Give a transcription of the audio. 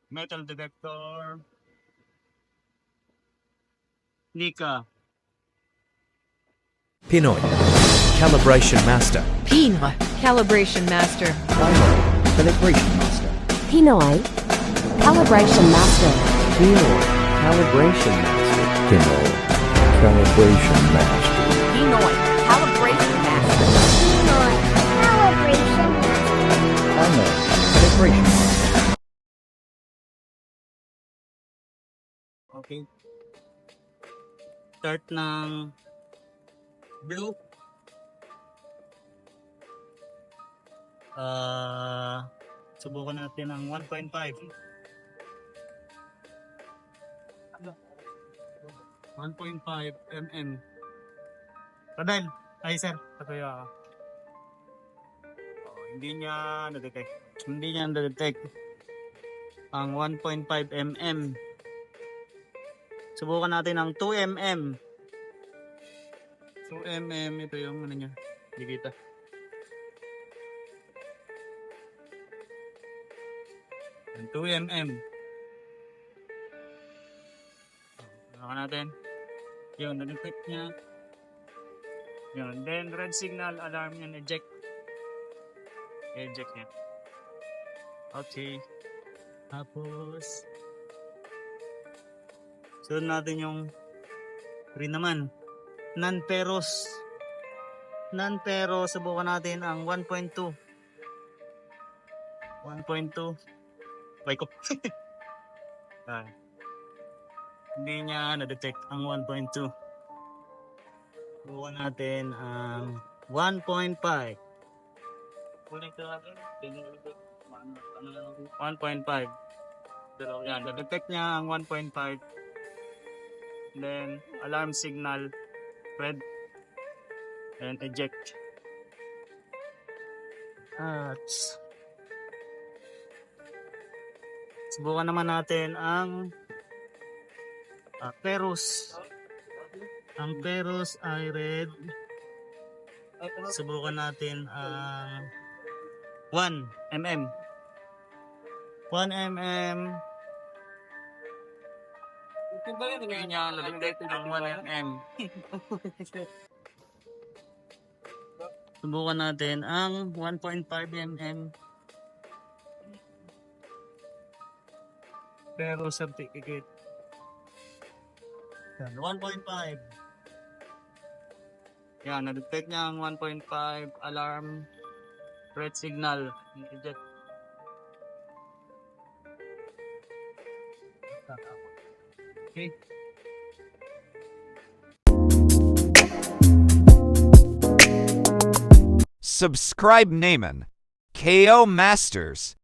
Metal detector. Nikka. Pinoy. Calibration Master. Pinoy. Calibration Master. Calibration Master. Pinoy. Calibration Master. Pinoy. Calibration Master. Pinoy. Calibration Master. Pinoy. Calibration Master. Pinoy. Calibration Master. Calibration Master. Okay. Start ng blue. Subukan natin ang 1.5. 1.5 mm. Kadal. Ay sir, kaya hindi niya na-detect. Hindi niya na-detect ang 1.5 mm. Subukan natin ang 2 mm. 2 mm ito yung ano niya. Hindi kita. Ang 2 mm. Subukan natin. Yun, na-detect niya. Yun, then red signal alarm yan, eject. Eject niya. Okay. Tapos sunod natin yung green naman. Non-ferrous. Non-ferrous, subukan natin ang 1.2. 1.2. Wake up. Hindi niya na-detect ang 1.2. Subukan natin ang 1.5. 1.5. Pero yan, na-detect niya ang 1.5. Then, alarm signal, red, and eject. At subukan naman natin ang ferrous. Ang ferrous ay red. Subukan natin ang 1 mm. 1 mm. Hindi niya na-detect ang 1 mm. Subukan natin ang 1.5 mm. Pero certificate. 1.5. Yan, na-detect niya ang 1.5 alarm red signal. Eject. Okay. Subscribe Naaman. KO Masters.